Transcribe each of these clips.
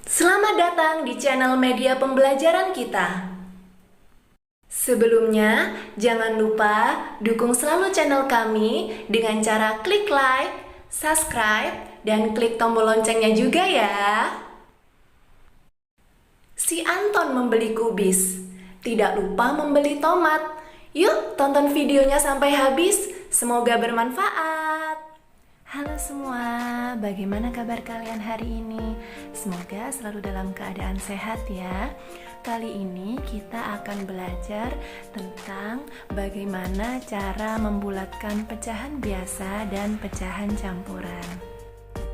Selamat datang di channel media pembelajaran kita. Sebelumnya, jangan lupa dukung selalu channel kami dengan cara klik like, subscribe, dan klik tombol loncengnya juga ya. Si Anton membeli kubis, tidak lupa membeli tomat. Yuk tonton videonya sampai habis, semoga bermanfaat. Halo semua, bagaimana kabar kalian hari ini? Semoga selalu dalam keadaan sehat ya. Kali ini kita akan belajar tentang bagaimana cara membulatkan pecahan biasa dan pecahan campuran.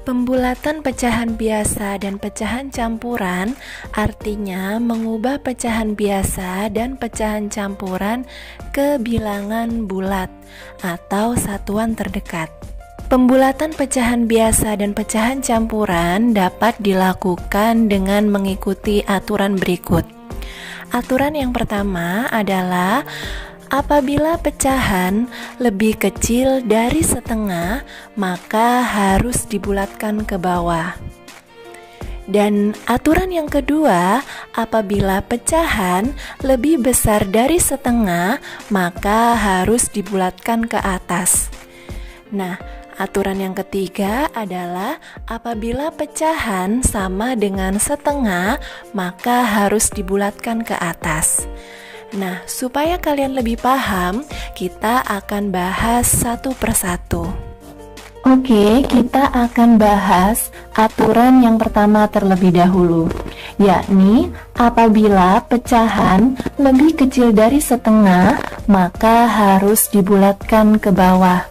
Pembulatan pecahan biasa dan pecahan campuran artinya mengubah pecahan biasa dan pecahan campuran ke bilangan bulat atau satuan terdekat. Pembulatan pecahan biasa dan pecahan campuran dapat dilakukan dengan mengikuti aturan berikut. Aturan yang pertama adalah apabila pecahan lebih kecil dari setengah, maka harus dibulatkan ke bawah. Dan aturan yang kedua, apabila pecahan lebih besar dari setengah, maka harus dibulatkan ke atas. Nah, aturan yang ketiga adalah apabila pecahan sama dengan setengah, maka harus dibulatkan ke atas. Nah, supaya kalian lebih paham, kita akan bahas satu persatu. Oke, kita akan bahas aturan yang pertama terlebih dahulu, yakni apabila pecahan lebih kecil dari setengah, maka harus dibulatkan ke bawah.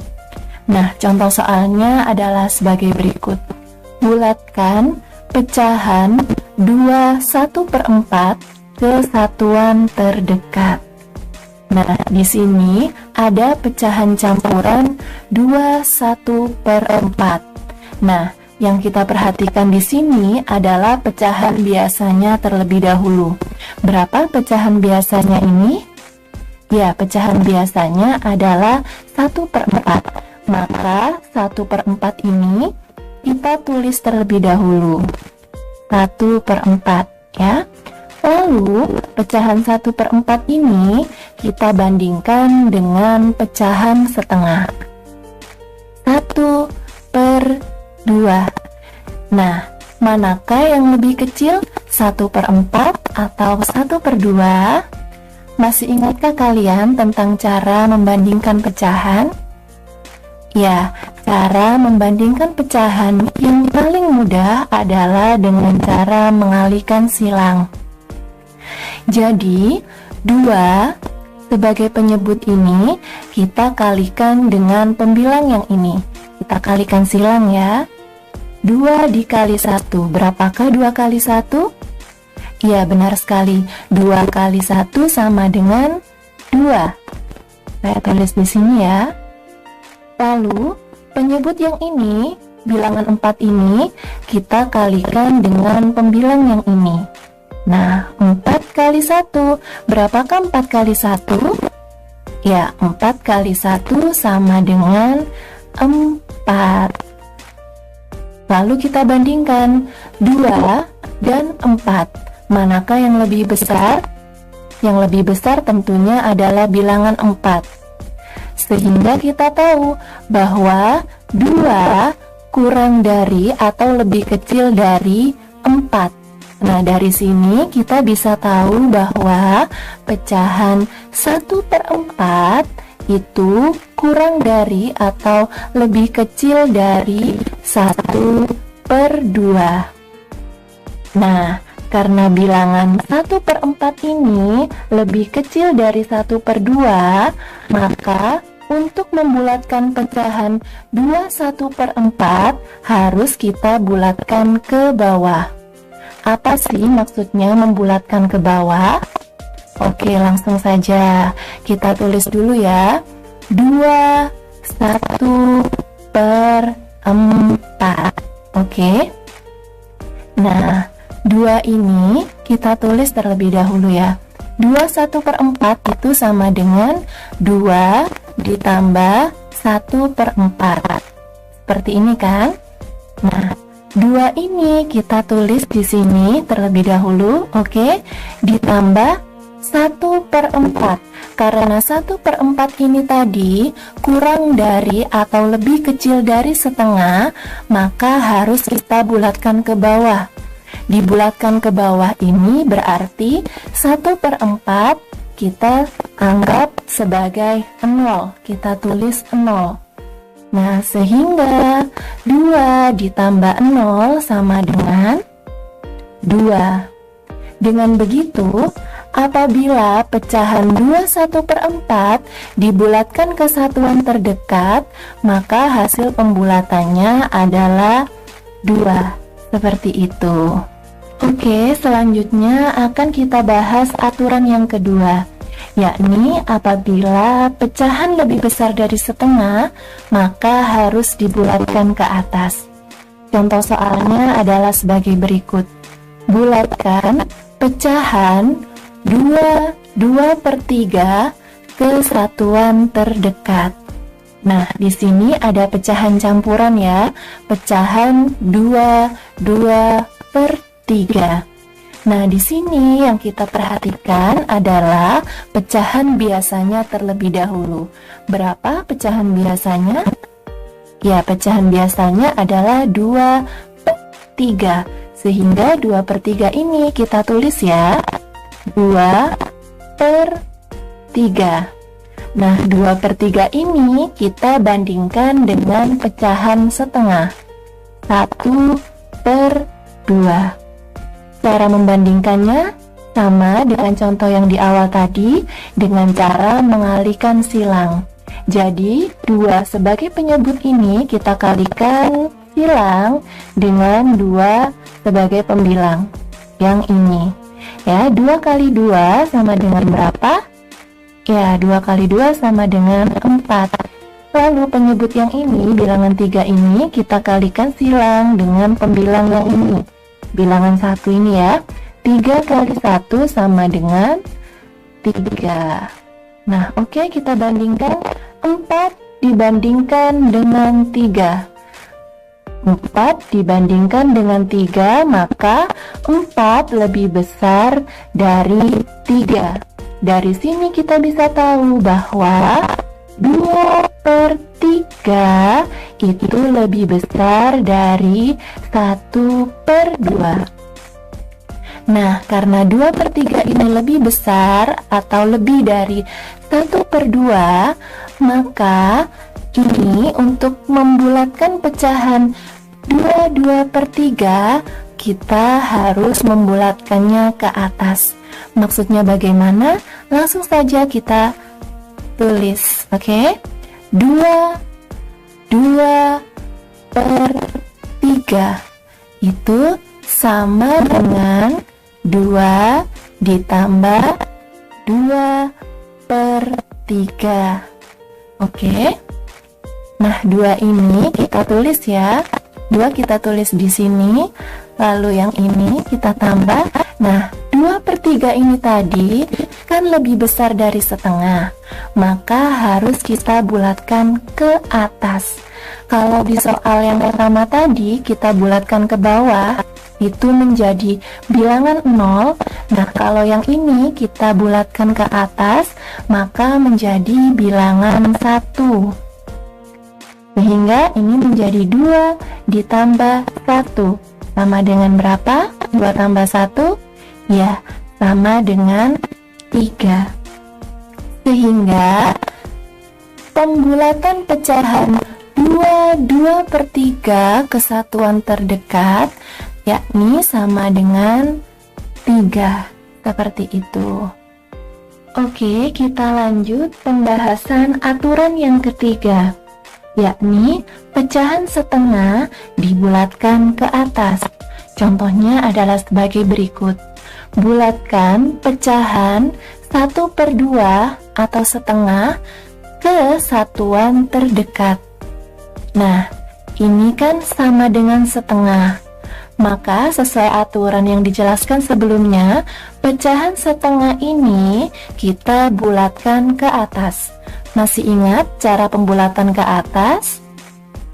Nah, contoh soalnya adalah sebagai berikut. Bulatkan pecahan 2/1/4 ke satuan terdekat. Nah, di sini ada pecahan campuran 2/1/4. Nah, yang kita perhatikan di sini adalah pecahan biasanya terlebih dahulu. Berapa pecahan biasanya ini? Ya, pecahan biasanya adalah 1/4. Maka 1/4 ini kita tulis terlebih dahulu 1/4 ya. Lalu pecahan 1/4 ini kita bandingkan dengan pecahan setengah 1/2. Nah, manakah yang lebih kecil 1/4 atau 1/2? Masih ingatkah kalian tentang cara membandingkan pecahan? Ya, cara membandingkan pecahan yang paling mudah adalah dengan cara mengalihkan silang. Jadi, 2 sebagai penyebut ini kita kalikan dengan pembilang yang ini. Kita kalikan silang ya. 2 dikali 1, berapakah 2 kali 1? Ya, benar sekali. 2 kali 1 sama dengan 2. Saya tulis di sini ya. Lalu, penyebut yang ini, bilangan 4 ini, kita kalikan dengan pembilang yang ini. Nah, 4 kali 1, berapakah 4 kali 1? Ya, 4 kali 1 sama dengan 4. Lalu kita bandingkan 2 dan 4. Manakah yang lebih besar? Yang lebih besar tentunya adalah bilangan 4. Sehingga kita tahu bahwa 2 kurang dari atau lebih kecil dari 4. Nah, dari sini kita bisa tahu bahwa pecahan 1/4 itu kurang dari atau lebih kecil dari 1/2. Nah, karena bilangan 1/4 ini lebih kecil dari 1/2, maka untuk membulatkan pecahan 2/1/4 harus kita bulatkan ke bawah. Apa sih maksudnya membulatkan ke bawah? Oke, langsung saja kita tulis dulu ya. 2/1/4. Oke. Nah, 2 ini kita tulis terlebih dahulu ya. 2/1/4 itu sama dengan 2 ditambah 1/4. Seperti ini kan? Nah, 2 ini kita tulis di sini terlebih dahulu, oke? Ditambah 1/4. Karena 1/4 ini tadi kurang dari atau lebih kecil dari setengah, maka harus kita bulatkan ke bawah. Dibulatkan ke bawah ini berarti 1/4 kita anggap sebagai 0. Kita tulis 0. Nah, sehingga 2 ditambah 0 sama dengan 2. Dengan begitu, apabila pecahan 2 1/4 dibulatkan ke satuan terdekat, maka hasil pembulatannya adalah 2. Seperti itu. Oke, selanjutnya akan kita bahas aturan yang kedua, yakni apabila pecahan lebih besar dari setengah, maka harus dibulatkan ke atas. Contoh soalnya adalah sebagai berikut. Bulatkan pecahan 2/3 ke satuan terdekat. Nah, di sini ada pecahan campuran ya, pecahan 2/3. Nah, di sini yang kita perhatikan adalah pecahan biasanya terlebih dahulu. Berapa pecahan biasanya? Ya, pecahan biasanya adalah 2/3. Sehingga 2/3 ini kita tulis ya, 2/3. Nah, 2/3 ini kita bandingkan dengan pecahan setengah, 1/2. Cara membandingkannya sama dengan contoh yang di awal tadi, dengan cara mengalihkan silang. Jadi 2 sebagai penyebut ini kita kalikan silang dengan 2 sebagai pembilang yang ini. Ya, 2 kali 2 sama dengan berapa? Ya, 2 kali 2 sama dengan 4. Lalu penyebut yang ini, bilangan 3 ini, kita kalikan silang dengan pembilang yang ini, bilangan 1 ini ya. 3 kali 1 sama dengan 3. Nah, oke, kita bandingkan 4 dibandingkan dengan 3. 4 dibandingkan dengan 3, maka 4 lebih besar dari 3. Dari sini kita bisa tahu bahwa 2/3 itu lebih besar dari 1/2. Nah, karena 2/3 ini lebih besar atau lebih dari 1/2, maka ini untuk membulatkan pecahan 2/3 kita harus membulatkannya ke atas. Maksudnya bagaimana? Langsung saja kita tulis, oke? 2/3 itu sama dengan 2 ditambah 2/3. Oke? Nah, 2 ini kita tulis ya. 2 kita tulis di sini, lalu yang ini kita tambah. Nah, 2/3 ini tadi kan lebih besar dari setengah, maka harus kita bulatkan ke atas. Kalau di soal yang pertama tadi kita bulatkan ke bawah, itu menjadi bilangan 0. Nah, kalau yang ini kita bulatkan ke atas, maka menjadi bilangan 1. Sehingga ini menjadi 2 ditambah 1 sama dengan berapa? 2 tambah 1? Ya, sama dengan 3. Sehingga pembulatan pecahan 2/3 ke satuan terdekat yakni sama dengan 3. Seperti itu. Oke, kita lanjut pembahasan aturan yang ketiga, yakni pecahan setengah dibulatkan ke atas. Contohnya adalah sebagai berikut. Bulatkan pecahan 1/2 atau setengah ke satuan terdekat. Nah, ini kan sama dengan setengah. Maka sesuai aturan yang dijelaskan sebelumnya, pecahan setengah ini kita bulatkan ke atas. Masih ingat cara pembulatan ke atas?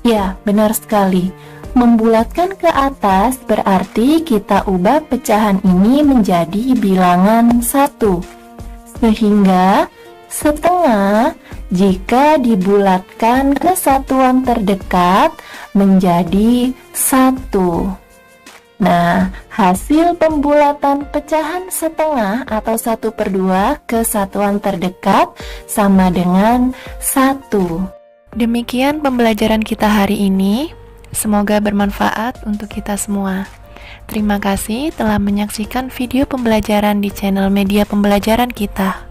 Ya, benar sekali. Membulatkan ke atas berarti kita ubah pecahan ini menjadi bilangan 1. Sehingga setengah jika dibulatkan ke satuan terdekat menjadi 1. Nah, hasil pembulatan pecahan setengah atau 1/2 ke satuan terdekat sama dengan 1. Demikian pembelajaran kita hari ini. Semoga bermanfaat untuk kita semua. Terima kasih telah menyaksikan video pembelajaran di channel media pembelajaran kita.